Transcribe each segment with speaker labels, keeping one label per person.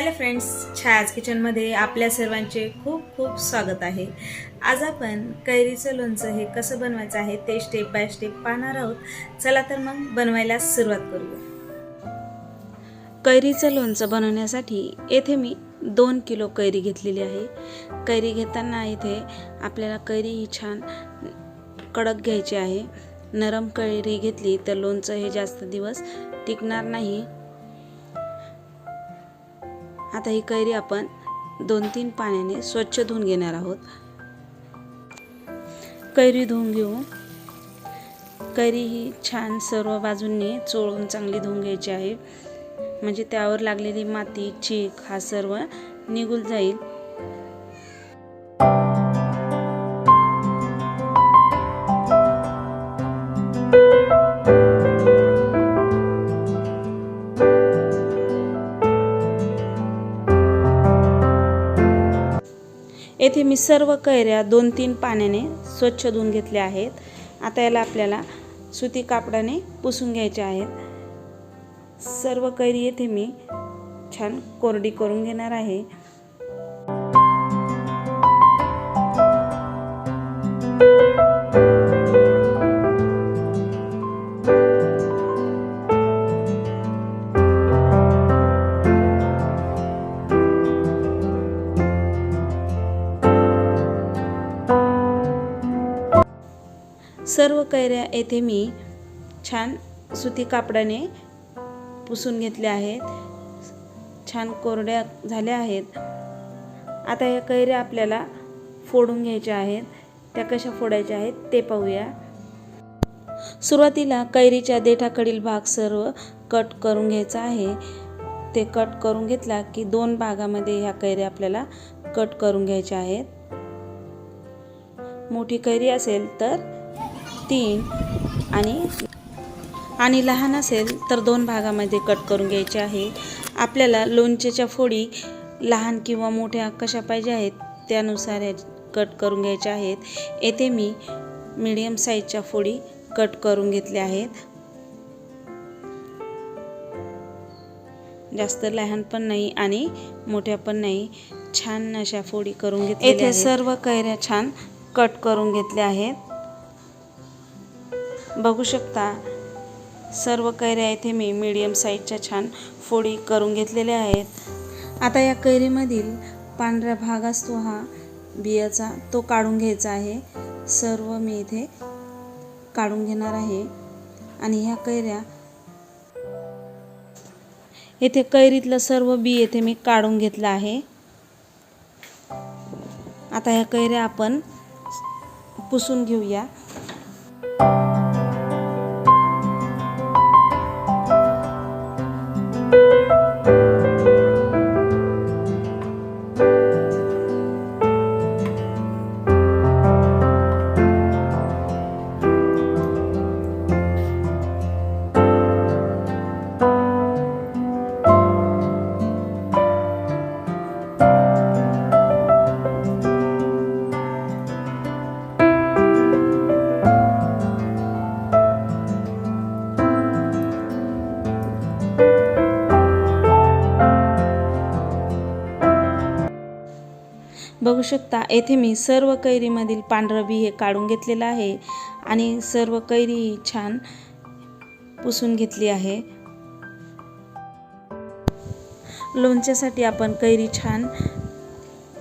Speaker 1: Hello friends, छायाज किचनमध्ये आपल्या सर्वांचे खूप खूप स्वागत आहे। आज आपण कैरीचं लोणचं हे कसं बनवायचं आहे ते स्टेप बाय स्टेप पाहणार आहोत। चला तर मग बनवायला सुरुवात करूया। कैरीचं लोणचं बनवण्यासाठी येथे मी 2 किलो कैरी घेतलेली आहे। कैरी घेताना इथे आपल्याला कैरी ही छान कडक घ्यायची आहे। नरम कैरी घेतली तर लोणचं हे जास्त दिवस टिकणार नाही। आता ही कैरी आपण 2-3 पाण्याने स्वच्छ धुवून घेणार आहोत। कैरी धुवून घेऊ। कैरी ही छान सर्व बाजूंनी चोळून चांगली धुवून घ्यायची आहे, म्हणजे त्यावर लागलेली माती चीक हा सर्व निघून जाईल। येथे मी सर्व कैऱ्या 2-3 पाण्याने स्वच्छ धुवून घेतल्या आहेत। आता याला आपल्याला सुती कापडाने पुसून घ्यायचे आहेत। सर्व कैरी येथे मी छान कोरडी करून घेणार आहे। सर्व कैऱ्या येथे मी छान सुती कापडाने पुसून घेतल्या आहेत, छान कोरड्या झाल्या आहेत। आता या कैऱ्या आपल्याला फोडून घ्यायच्या आहेत। त्या कशा फोडायच्या आहेत ते पाहूया। सुरुवातीला कैरीच्या देठाकडील भाग सर्व कट करून घ्यायचा आहे। ते कट करून घेतला की 2 भागामध्ये ह्या कैऱ्या आपल्याला कट करून घ्यायच्या आहेत। मोठी कैरी असेल तर 3 आणि लहान असेल तर 2 भागामध्ये कट करून घ्यायचे आहे। आपल्याला लोणच्याच्या फोडी लहान किंवा मोठ्या कशा पाहिजे आहेत त्यानुसार कट करून घ्यायच्या आहेत। येथे मी मीडियम साईजच्या फोडी कट करून घेतल्या आहेत। जास्त लहान पण नाही आणि मोठ्या पण नाही, छान अशा फोडी करून घेतल्या आहेत। येथे सर्व कैऱ्या छान कट करून घेतल्या आहेत। बघू शकता सर्व कैऱ्या इथे मी मीडियम साईजच्या छान फोडी करून घेतलेल्या आहेत। आता या कैरीमधील पांढरा भाग असतो हा बियाचा, तो काढून घ्यायचा आहे। सर्व मी इथे काढून घेणार आहे। आणि ह्या कैऱ्या इथे कैरीतलं सर्व बी इथे मी काढून घेतलं आहे। आता ह्या कैऱ्या आपण पुसून घेऊया। बघू शकता येथे मी सर्व कैरीमधील पांढरं बी हे काढून घेतलेलं आहे आणि सर्व कैरी छान पुसून घेतली आहे। लोणच्यासाठी आपण कैरी छान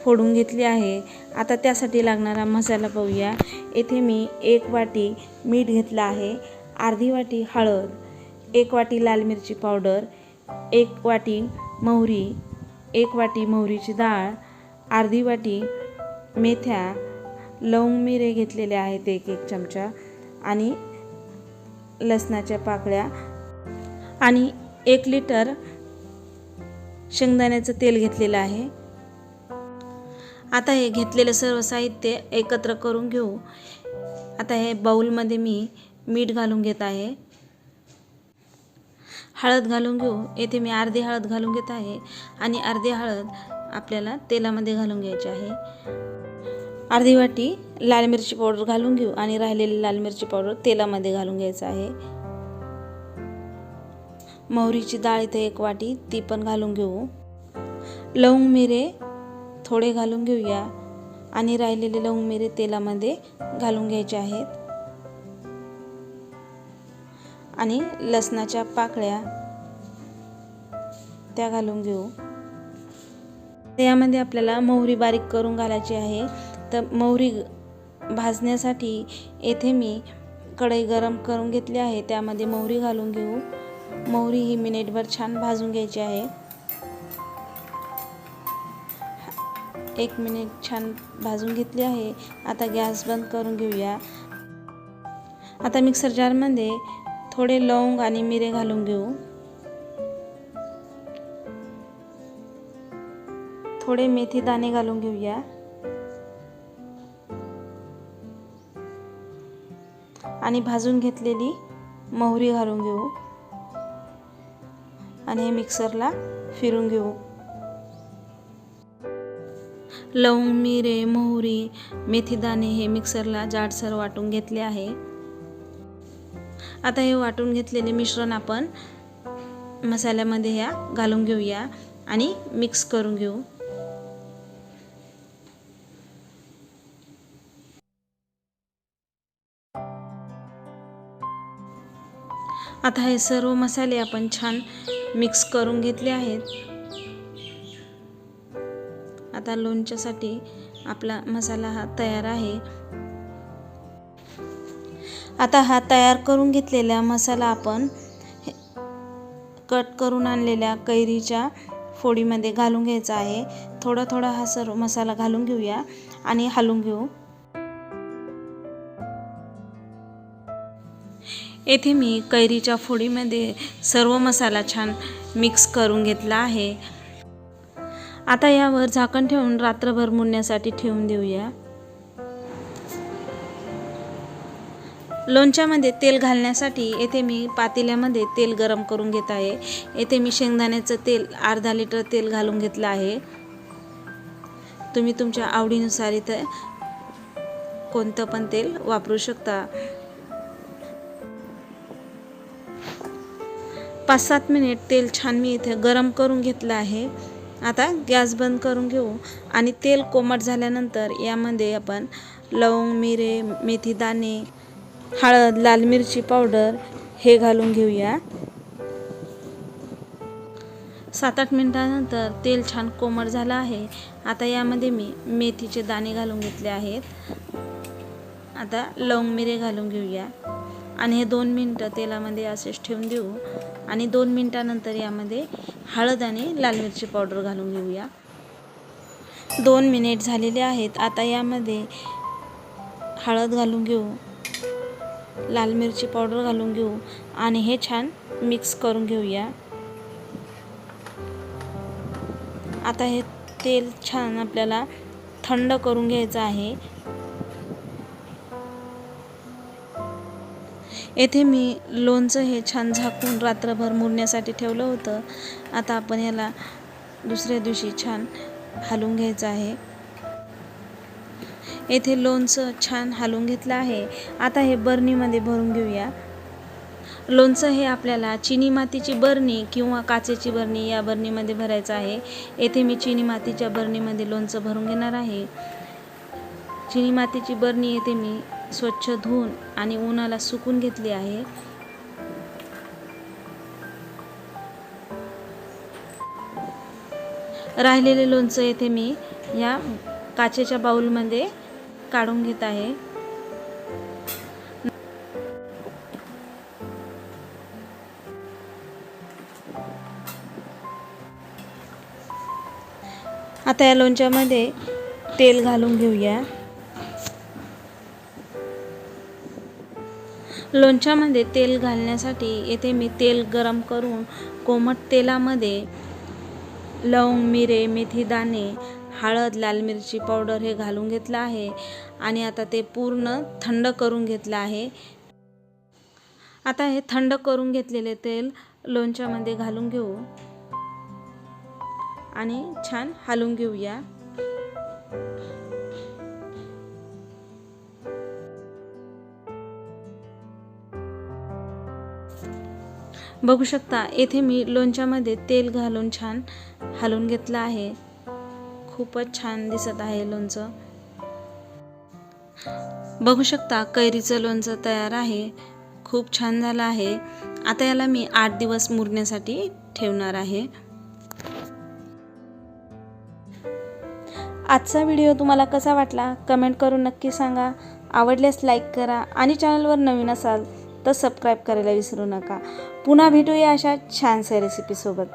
Speaker 1: फोडून घेतली आहे। आता त्यासाठी लागणारा मसाला पाहूया। येथे मी 1 वाटी मीठ घेतलं आहे, अर्धी वाटी हळद, 1 वाटी लाल मिरची पावडर, 1 वाटी मोहरी, 1 वाटी मोहरीची डाळ, अर्धी वाटी मेथ्या, लवंग मिरे घेतलेले आहेत 1 चमचा, आणि लसणाच्या पाकळ्या, आणि 1 लिटर शेंगदाण्याचं तेल घेतलेलं आहे। आता हे घेतलेलं सर्व साहित्य एकत्र करून घेऊ। आता हे बाउलमध्ये मी मीठ घालून घेत आहे, हळद घालून घेऊ। येथे मी अर्धी हळद घालून घेत आहे आणि अर्धी हळद आपल्याला तेलामध्ये घालून घ्यायची आहे। अर्धी वाटी लाल मिरची पावडर घालून घेऊ आणि राहिलेली लाल मिरची पावडर तेलामध्ये घालून घ्यायचं आहे। मोहरीची डाळ इथे 1 वाटी ती पण घालून घेऊ। लवंग मिरे थोडे घालून घेऊया आणि राहिलेले लवंग मिरे तेलामध्ये घालून घ्यायचे आहेत आणि लसणाच्या पाकळ्या त्या घालून घेऊ। त्यामध्ये आपल्याला मोहरी बारीक करून घालायची आहे। तर मोहरी भाजण्यासाठी येथे मी कढई गरम करून घेतली आहे, त्यामध्ये मोहरी घालून घेऊ। मोहरी ही मिनिटभर छान भाजून घ्यायची आहे। 1 मिनिट छान भाजून घेतली आहे। आता गॅस बंद करून घेऊया। आता मिक्सर जारमध्ये थोडे लवंग आणि मिरे घालून घेऊ। थोडे मेथी दाणे घालून घेऊया आणि भाजून घेतलेली मोहरी घालून घेऊ आणि हे मिक्सरला फिरून घेऊ। लवंग मिरे मोहरी मेथी दाणे हे मिक्सरला जाडसर वाटून घेतले आहे। आता हे वाटून घेतलेले मिश्रण आपण मसाल्यामध्ये ह्या घालून घेऊया आणि मिक्स करून घेऊ। आता हे सर्व मसाले आपण छान मिक्स करून घेतले आहेत। आता लोणच्यासाठी आपला मसाला हा तयार आहे। आता हा तयार करून घेतलेला मसाला आपण कट करून आणलेल्या कैरीच्या फोडीमध्ये घालून घ्यायचा आहे। थोडा थोडा हा सर्व मसाला घालून घेऊया आणि हलवून घेऊ। येथे मी कैरीच्या फोडीमध्ये सर्व मसाला छान मिक्स करून घेतला आहे। आता यावर झाकण ठेवून रात्रभर मुरण्यासाठी ठेवून देऊया। लोणच्यामध्ये तेल घालण्यासाठी येथे मी पातेल्यामध्ये तेल गरम करून घेत आहे। येथे मी शेंगदाण्याचं तेल अर्धा लिटर तेल घालून घेतलं आहे। तुम्ही तुमच्या आवडीनुसार इथे कोणतं पण तेल वापरू शकता। 5-7 मिनिट तेल छान मी इथे गरम करून घेतलं आहे। आता गॅस बंद करून घेऊ आणि तेल कोमट झाल्यानंतर यामध्ये आपण लवंग मिरे मेथी दाणे हळद लाल मिरची पावडर हे घालून घेऊया। 7-8 मिनिटांनंतर तेल छान कोमट झालं आहे। आता यामध्ये मी मेथीचे दाणे घालून घेतले आहेत। आता लवंग मिरे घालून घेऊया आणि हे 2 मिनिटं तेलामध्ये असेच ठेवून देऊ आणि 2 मिनिटांनंतर यामध्ये हळद आणि लाल मिरची पावडर घालून घेऊया। 2 मिनिट झालेले आहेत। आता यामध्ये हळद घालून घेऊ, लाल मिरची पावडर घालून घेऊ आणि हे छान मिक्स करून घेऊया। आता हे तेल छान आपल्याला थंड करून घ्यायचं आहे। येथे मी लोणचं हे छान झाकून रात्रभर मुरण्यासाठी ठेवलं होतं। आता आपण याला दुसऱ्या दिवशी छान हलवून घ्यायचं आहे। येथे लोणचं छान हलवून घेतलं आहे। आता हे बरणीमध्ये भरून घेऊया। लोणचं हे आपल्याला चिनी मातीची बरणी किंवा काचेची बरणी या बरणीमध्ये भरायचं आहे। येथे मी चिनी मातीच्या बरणीमध्ये लोणचं भरून घेणार आहे। चिनी मातीची बरणी येथे मी स्वच्छ धुवून आणि उन्हाला सुकून घेतली आहे। राहिलेले लोणचं येथे मी या काचेच्या बाउलमध्ये काढून घेत आहे। आता या लोणच्यामध्ये तेल घालून घेऊया। लोणच्यामध्ये तेल घालण्यासाठी येथे मी तेल गरम करून कोमट तेलामध्ये लवंग मिरे मेथी दाणे हळद लाल मिरची पावडर हे घालून घेतलं आहे आणि आता ते पूर्ण थंड करून घेतलं आहे। आता हे थंड करून घेतलेले तेल लोणच्यामध्ये घालून घेऊ आणि छान हलवून घेऊया। बघू शकता येथे मी लोणच्यामध्ये तेल घालून छान हलवून घेतलं आहे. खूपच छान दिसत आहे लोणचं. बघू शकता कैरीचं लोणचं तयार आहे. खूप छान झालं आहे. आता याला मी 8 दिवस मुरण्यासाठी ठेवणार आहे. आजचा व्हिडिओ तुम्हाला कसा वाटला कमेंट करून नक्की सांगा. आवडल्यास लाईक करा आणि चॅनलवर नवीन असाल तर सबस्क्राईब करायला विसरू नका. पुन्हा भेटूया अशा छानशा रेसिपीसोबत.